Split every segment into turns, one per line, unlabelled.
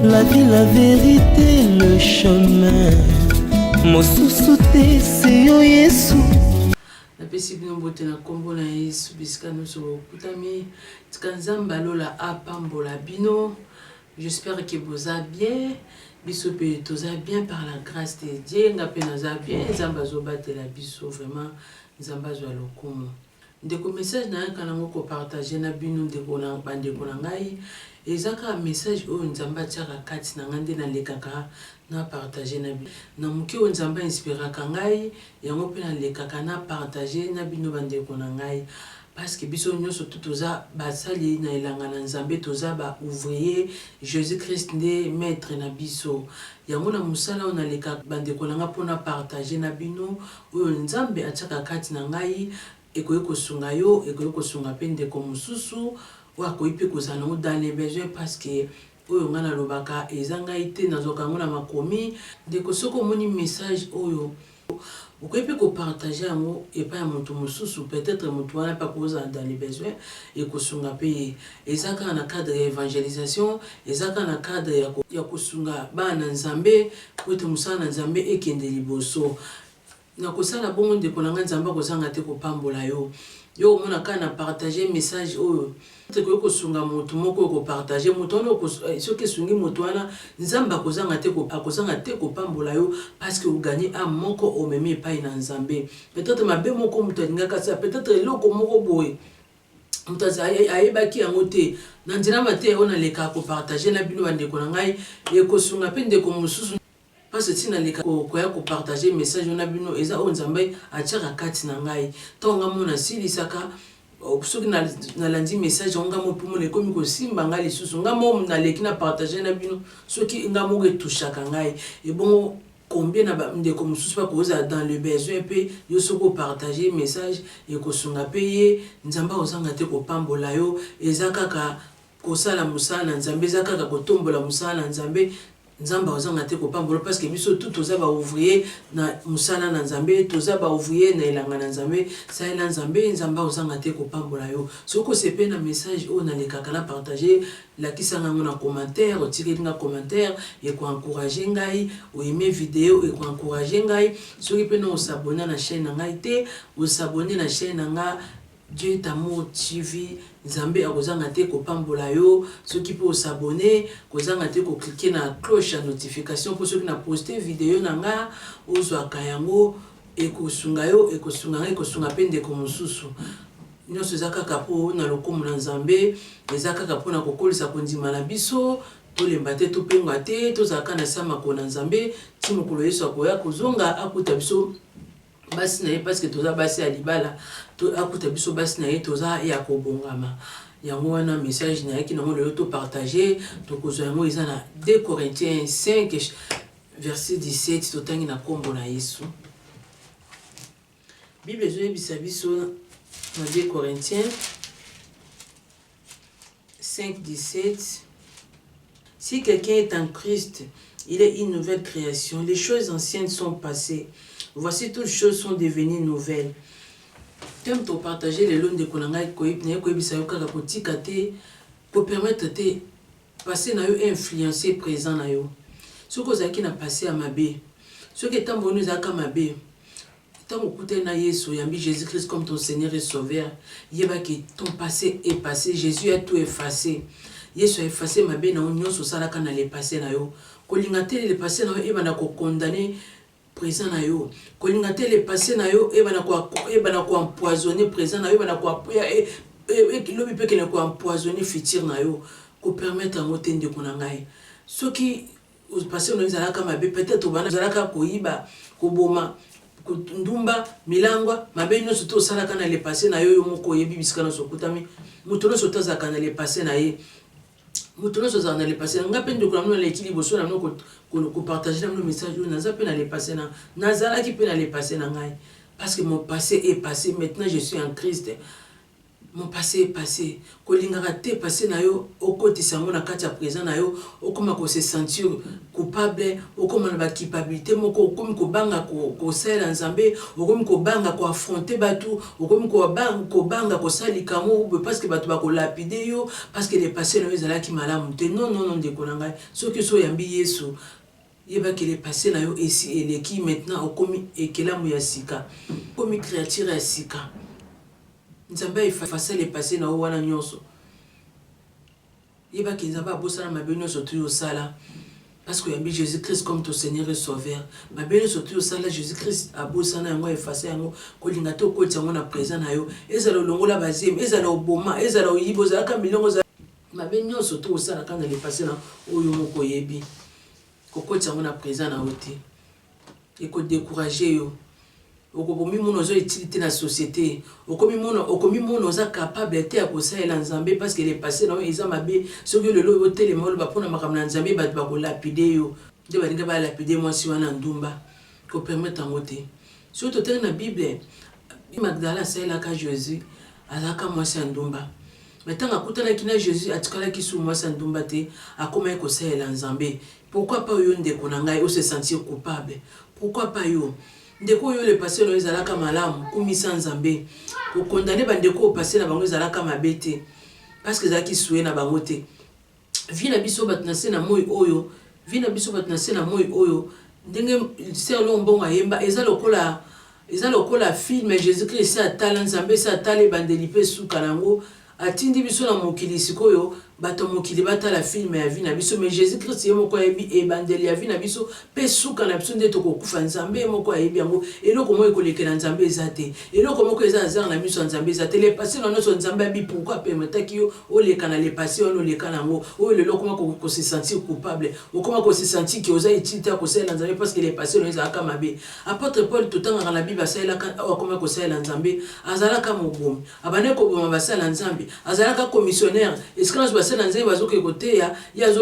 La vie, la vérité, le chemin. Mosusu te seyo Yesu.
Napesi bino mbote na kombo na Yesu bisika nyonso kutami tika nzambe alola apambola bino. J'espère que vous allez bien. Biso pe toza bien par la grâce de Dieu. Nga pe naza bien. Nzambe azobatela biso vraiment. Nzambe azwa lokumu. Ndeko message na yanka nango ko partager na bino ndeko na bandeko na ngai. Ezaka message oyo nzambe atiaka kati na ngande na lekaka na partager na bino. Na muke oyo nzambe inspiraka ngai yango pe na lekaka na partager na bino bandeko na ngai. Parce que biso nyonso toza basali na elanga na nzambe toza ba ouvrier Jésus Christ nde maître na biso. Yango na musala on aleka bandeko na nga pona partager na bino oyo nzambe atiaka kati na ngai ekoyi kosunga yo ekoyi kosunga pe ndeko mosusu oyo akoyi pe kozala nango dans les besoins parce que oyo nga nalobaka eza ngai te nazoka yango na makomi ndeko soki omoni message oyo okoyi pe kopartage yango epai ya moto mosusu peut-être moto wana mpe akozala dans les besoins ekosunga mpe ye eza kaka na cadre ya évangélisation eza kaka na cadre ya kosunga bana na nzambe po ete mosala na nzambe ekende liboso na kosala bongo ndeko na ngai nzambe akozanga te kopambola yo yo omona kaka na partage message oyo tekoki kosunga moto moko oyo kopartage moto wana soki esungi moto wana nzambe akozanga te kopambola yo parce que oganye ame moko omemi epai na nzambe peut-être mabe moko moto alingaka sa peut-être eloko moko boye moto ayebaki yango te na nzela mate oyo naleka kopartage na bino bandeko na ngai ekosunga mpe ndeko mosusu parce que tina leka koya kopartage message na bino eza oyo nzambe atiaka kati na ngai ntango nga mona silisaka soki nalandi message nga mo mpe mona ekomi kosimba ngai lisusu nga mo naleki na partage na bino soki nga moko etushaka ngai ebongo combien na ndeko mosusu bakozala dans le besoin mpe yo soki opartage message ekosunga mpe ye nzambe ozanga te kopambola yo eza kaka kosala mosala na nzambe eza kaka kotombola mosala na nzambe nzamba ozanga te kopambola parce que biso tout toza ba ouvrier na musala na nzambe toza ba ouvrier na elanga na nzambe saela nzambe nzamba ozanga te kopambola yo soko sepe na message o na lekaka na partager la kisanga na commentaire o tirer na commentaire et ko encourager ngai o aimer vidéo et ko encourager ngai soki pe na s'abonner na chaîne ngai te o s'abonner na chaîne nga Dieu est amour TV nzambe akozanga te kopambola yo soki po s'abonner kozanga te ko cliquer na cloche ya notification pour soki na poster vidéo na nga ozwaka yango ekosunga yo ekosunga pe ndeko mosusu nyonso eza kaka po na lokumu na nzambe eza kaka po na kokolisa kondima na biso tolemba te topengwa te tozalaka na samako na nzambe ti mokolo yesu akoya kozonga akuta biso basi na ye parce que toza basi ya libala to akuta biso basi na ye toza ya kobongama yango wana message na yaki nango lelo to partager to kozwa yango eza na 2 Corinthiens 5 verset 17 totangi na kombo na Yesu. Bible ezoyebisa biso na 2 Corinthiens 5 17 si quelqu'un est en Christ il est une nouvelle création les choses anciennes sont passées. Voici toutes choses sont devenues nouvelles. T'aimes te partager les lois de Konanga koyebisa yo kaka kotika te pour permettre te passer na yo influencer présent na yo. Soko zaki na passer à mabe. Soki tambo nous aka mabe. Tambo kute na Yesu yambi Jésus Christ comme ton Seigneur et Sauveur. Yeba que ton passé est passé, Jésus a tout effacé. Yesu a effacé mabe na nyonso salaka na le passé na yo. Kolinga te le passé na yo eba na ko condamner présent na yo kolinga te le passé na yo ebana ko empoisonner présent na yo ebana ko kilobi pe ke na ko empoisonner futur na yo ko permettre ngote ndeko na ngai soki au passé no ezalaka mabe peut-être bana ezalaka koyiba koboma ndumba milangwa mabe nyonso to salaka na le passé na yo yo moko yebi bisika na sokutami muto no sotazaka na le passé na ye muto no sotazaka na le passé nga pe ndeko na mno na ekili boso na mno ko partager le message où naza pe na le passé na nazala ki pe na le passé na ngai parce que mon passé est passé maintenant je suis en Christ mon passé est passé. Kolingara te passé na yo, okoti sango na kati ya présent na yo, okoma ko se sentir coupable, okoma na ba culpabilité moko, okomi ko banga ko sala nzambe, okomi ko banga ko affronter batu, okomi ko banga ko salika mo parce que batu ba ko lapider yo, parce que le passé na yo ezala ki malamu te. Non non non de konanga. Soki so yambi Yesu, yeba que le passé na yo esi eleki maintenant okomi ekelamu ya sika. Okomi créature ya sika. Nzambe effacer le passé na wana nyonso. Yeba ki nzambe abosana mabe nyonso tu yo sala parce que yambi Jésus-Christ comme ton Seigneur et Sauveur. Mabe nyonso tu yo sala Jésus-Christ abosana yango effacer yango kolinga to koti yango na présent na yo. Ezala longola bazim, ezala oboma, ezala oyibo za ka milongo za mabe nyonso tu yo sala kana le passé na oyo moko yebi. Kokoti yango na présent na ote. Et ko décourager yo. Okomi mono zo utilité na société, okomi mono za capable te ya kosalela nzambe parce que les passé na eza mabe soki lelo yo telema ba pona makamna nzambe ba ko lapider yo de ba dinga ba lapider moi si wana ndumba ko permettre en moté surtout dans la Bible Magdala saela ka Jésus alaka moi si ndumba maintenant akutana kina Jésus atikala ki sou moi si ndumba te akoma ko saela nzambe. Pourquoi pas yo ndeko na ngai o se sentir coupable? Pourquoi pas yo ndeko yo le passé no ezalaka malamu kumisa nzambe ko condamner bandeko passé na bango ezalaka mabete parce que zaki soué na bango te vina biso batnase na moyi oyo ndenge serlo mbonga yemba ezalokola film Jésus-Christ a talent nzambe sa tale bandeli pe suka nango atindi biso na mokili sikoyo bato mokili batala film ya vie na biso mais Jésus-Christ yemoko yebi ebandeli ya vie na biso pe suka na biso nde tokokufa nzambe yemoko yebi yango eloko moko ekolekela nzambe ezate eloko moko eza azar na miso nzambe ezate le passé na noso nzambe abi pourquoi permetaki yo oleka na le passé ono leka nango oyo leloko moko ko se sentir coupable okoma ko se sentir ki oza utilité ko sala nzambe parce que le passé no eza mabe. Apôtre Paul totanga na Bible asala akoma ko sala nzambe azalaka mobomi abane ko boma basala nzambe azalaka commissionnaire esclave basala nzambe bazoke kote ya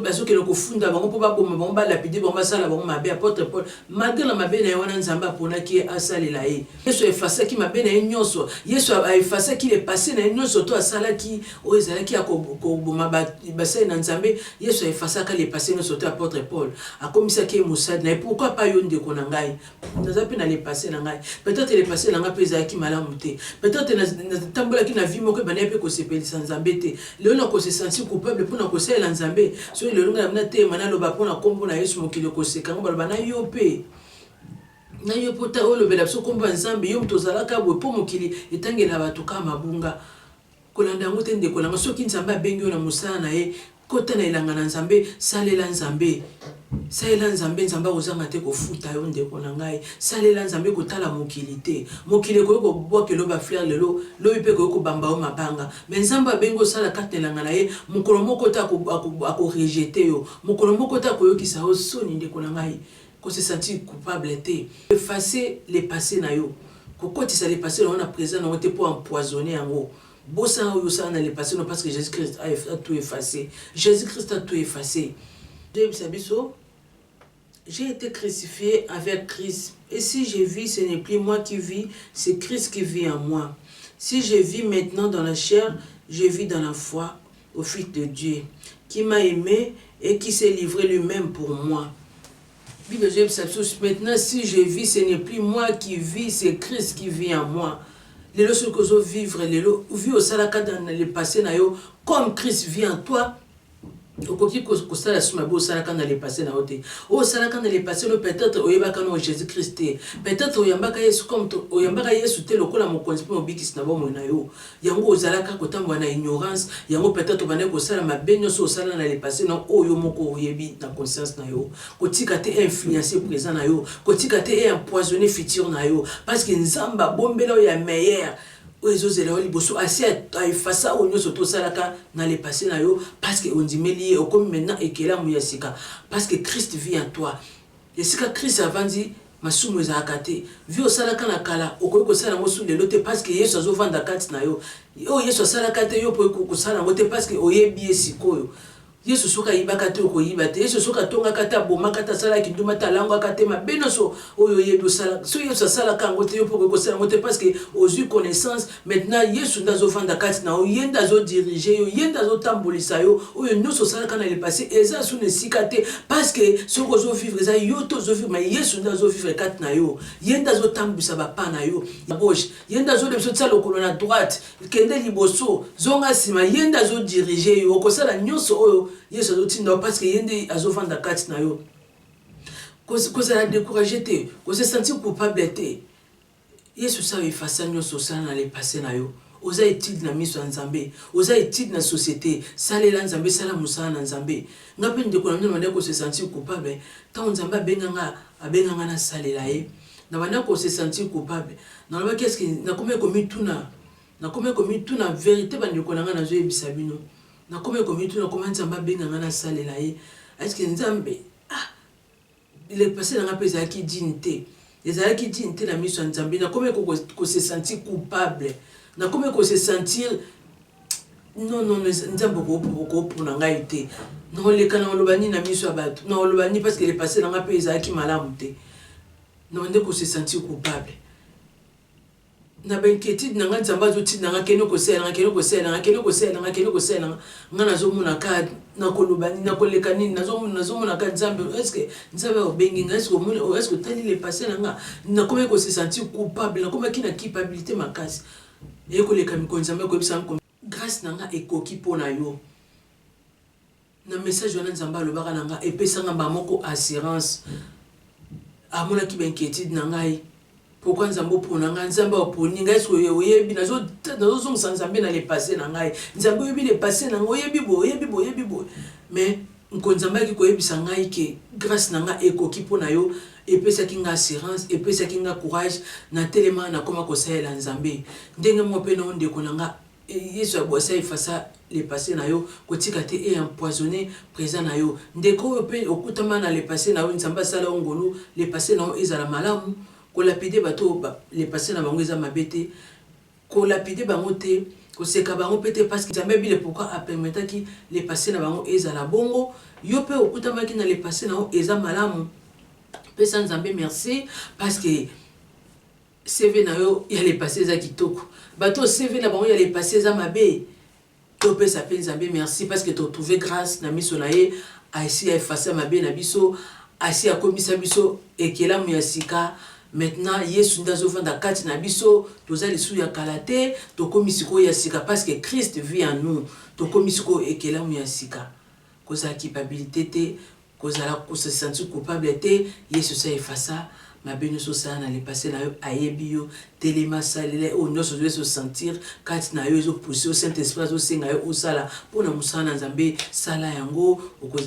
bazoke ko funda bango po baboma bango ba lapide bango basala bango mabe. Apôtre Paul malgré la mabe na wana nzambe apona ki asalela ye Yesu efasa ki mabe na nyonso Yesu a efasa ki le passé na nyonso to asala ki o ezala ki akoboma basala na nzambe Yesu efasa ka le passé nyonso to. Apôtre Paul akomisa ki musad na pourquoi pas yo ndeko na ngai nazapi na le passé na ngai peut-être le passé na ngai peza ki malamu te peut-être na tambola ki na vie moko bana pe ko sepelisa nzambe te lelo na ko se sentir coupable pour na ko sala nzambe so lelo na te mana loba pona kombo na Yesu mokili ko sekanga baloba na yo pe na yo pota o lobela so kombo nzambe yo mtozalaka bo po mokili etangela bato kama bunga kolanda ngote ndeko na soki nzambe abengi yo na musala na ye kota na ilanga na nzambe salela nzambe nzambe ozanga te kofuta yo ndeko na ngai salela nzambe kotala mokili te mokili ko bwakelo ba fleur lelo loyi pe ko bamba o mabanga mais nzambe abengo sala katelanga na ye mokolo moko ta ko rejeter yo mokolo moko ta ko yokisa o soni ndeko na ngai ko se sentir coupable te effacer les passés na yo ko kotisa les passés na présent na te pour empoisonner yango. Bossa ou ça dans les passés parce que Jésus-Christ a tout effacé. Jésus-Christ a tout effacé. J'ai été crucifié avec Christ. Et si je vis, ce n'est plus moi qui vis, c'est Christ qui vit en moi. Si je vis maintenant dans la chair, je vis dans la foi au Fils de Dieu, qui m'a aimé et qui s'est livré lui-même pour moi. Maintenant, si je vis, ce n'est plus moi qui vis, c'est Christ qui vit en moi. Les lorsque vous vivre, les vie au salaka dans le passé na yo, comme Christ vit en toi. Okoki ko sala suma bo salaka dans le passé na ote. O salaka dans le passé no peut-être oyebaka no Jésus-Christ. Peut-être oyambaka Yesu comme oyambaka Yesu te lokola mokonzi po bikisi na bomo na yo. Yango ozalaka kotambwa na ignorance, yango peut-être bane ko sala mabenyo so sala na le passé no oyo moko oyebi na conscience na yo. Kotika te influencer présent na yo, kotika te empoisonner futur na yo parce que nzamba bombela ya meilleur. Oezozela oli boso asi a efasa onyo soto salaka na le passé na yo parce que on dit meli o comme maintenant ekela mu yasika parce que Christ vit en toi. Yesika Christ avandi masumu za akate vi o salaka na kala okoko sala mosu le lote parce que Yesu azovanda kati na yo. O Yesu salaka te yo po ko sala ngote parce que oyebi esikoyo. Yesu soka yibaka te okoyiba te. Yesu soka tongaka te abomaka te asalaki nduma te alangwaka te mabe nyonso oyo oyebi osala. So Yesu asalaka yango te yo mpo okosala yango te parce que ozwi connaissance. Maintenant Yesu nde azovanda kati na yo, ye nde azodirige yo, ye nde azotambolisa yo oyo nyonso osalaka na le passé eza suna esika te parce que soki ozovivre eza yo te ozovivre mais Yesu nde azovivre kati na yo, ye nde azotambwisa bapa na yo na gauche, ye nde azolebisa tia lokolo na droite kende liboso zonga nsima, ye nde azodirige yo okosala nyonso oyo Yesu azotinda parce que ye nde azovanda kati na yo. Kozala découragé te, se sentir coupable te. Yesu sa efasa nyonso osala na le passé na yo. Oza étude na miso ya Nzambe, oza étude na société, salela Nzambe, sala musala na Nzambe. Nga pe ndeko na mino manda ko se sentir coupable. Tant Nzambe abenganga na salela ye. Na banda ko se sentir coupable. Na loba qu'est-ce que na komé komi tuna vérité bandeko na nga na zo yebisa bino. Na komé komi tuna comment Nzambe abenganga na salela ye. Est-ce que Nzambe le passé na nga pe za ki dignité. Ezalaki dignité na miso ya Nzambe. Na komé ko se sentir coupable. Na komé ko se sentir non Nzambe ko pona ngai te. Na leka na lobani na miso ya bato. Na lobani parce que le passé na nga pe ezalaki malamu te. Na bande ko se sentir coupable. Na inquiétude na nga Nzambe azoti na nga keno ko sela nga nazomona ka na kolobani na koleka nini nazomona ka Nzambe est-ce que Nzambe obengi nga est-ce que tali le passé na nga na komé ko se sentir coupable na komé kina culpabilité makasi et ko leka mi ko Nzambe ko ebisa ko grâce na nga ekoki pona yo na message wana Nzambe alobaka na nga epesanga ba moko assurance amona ki ba inquiétude na ngai. Pourquoi Nzambe pona nga Nzambe oponi nga est-ce que oyebi nazo Nzambe na le passé na ngai Nzambe oyebi le passé na nga oyebi bo mais nko Nzambe ki koyebisa ngai ke grâce na nga ekoki pona yo epesaki nga assurance epesaki nga courage na telema na koma kosalela Nzambe ndenge mo pe na ndeko na nga Yesu abosa efasa le passé na yo kotika te et empoisonné présent na yo ndeko pe okutama na le passé na yo Nzambe sala ngolu le passé na yo ezala malamu ko lapide bato le passé na bango eza mabete ko lapide bango te ko seka bango pete parce que Nzambe bile pourquoi a permetaki le passé na bango ezala bongo yo pe okutamaki na le passé na yo eza malamu pesa Nzambe merci parce que CV na yo ya le passé eza kitoko bato CV na bango ya le passé eza mabe to pesa pe Nzambe merci parce que tu as trouvé grâce na miso na ye a esi a effacer mabe na biso a esi a komisa biso ekelamu ya sika. Maintenant Yesu ndazovanda kati na biso toza lisu ya kalate to komisiko ya sika parce que Christ vit en nous to komisiko ekelamu ya sika koza culpabilité te kozala ko se sentir coupable te Yesu sa efasa mabe nyonso osala na le passé na yo ayebi yo telema salele oyo nyonso ozo sentir kati na yo ezopousse o Saint-Esprit azosenga yo osala mpona mosala na Nzambe sala yango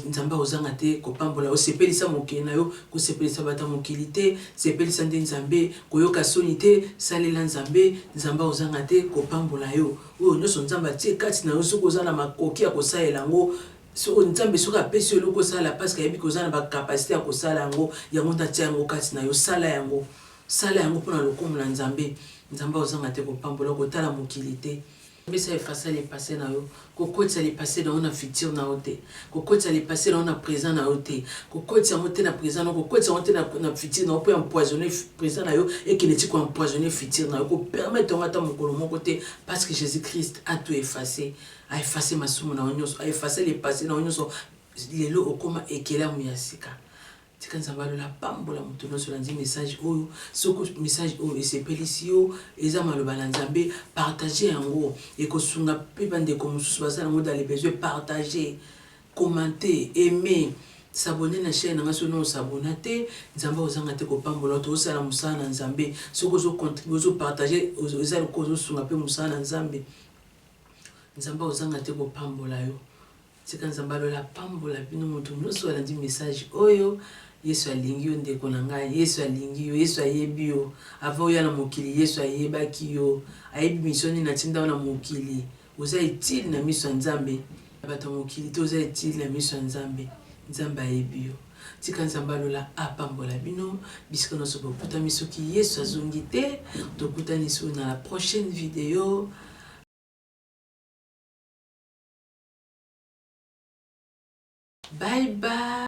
Nzambe ozanga te kopambola osepelisa mokili na yo kosepelisa bata mokili te sepelisa nde Nzambe koyoka soni te salela Nzambe ozanga te kopambola yo oyo nyonso Nzambe atie kati na yo soki oza na makoki ya kosalela yango so Nzambe soki apesi yo eloko osala parce que ayebi koza na bacapacité ya kosala yango yango ntatia yango kati na yo sala yango mpona lokumu na Nzambe ozanga te kopambola kotala mokili te mbesa efasa le passé na yo kokotisa le passé na yo na futur na yo te kokotisa le passé na yo na présent na yo te kokotisa yango te na présent na yo kokotisa yango te na futur na yo mpo empoisonner présent na yo ekende ti koempoisonner futur na yo kopermettre yango ata mokolo moko te parce que Jésus-Christ a tout effacé a effacé masumu na yo nyonso a effacé le passé na yo nyonso lelo okoma ekelamu ya sika tika Nzambe alola pambola moto nyonso landi message oyo soko message oyo esepelisi yo eza maloba na Nzambe partager yango ekosunga mpe bandeko mosusu basala yango dans les besoins partager commenter aimer s'abonner na chaîne nanga sono s'abonner te Nzambe ozanga te kopambola to osala musala na Nzambe soko zo contribuer zo partager eza ko zo sunga pe musala na Nzambe ozanga te kopambola yo tika Nzambe alola pambola bino moto nyonso alandi message oyo Yesu alingi yo ndeko na ngai Yesu alingi yo Yesu ayebi yo avant oya na mokili Yesu ayebaki yo ayebi mission nini atinda na mokili oza utile na miso ya Nzambe bato mokili to oza utile na miso ya Nzambe ayebi yo tika Nzambe alola apambola bino bisika nyonso bokutani soki Yesu azongi te tokutani so na la prochaine vidéo. bye bye.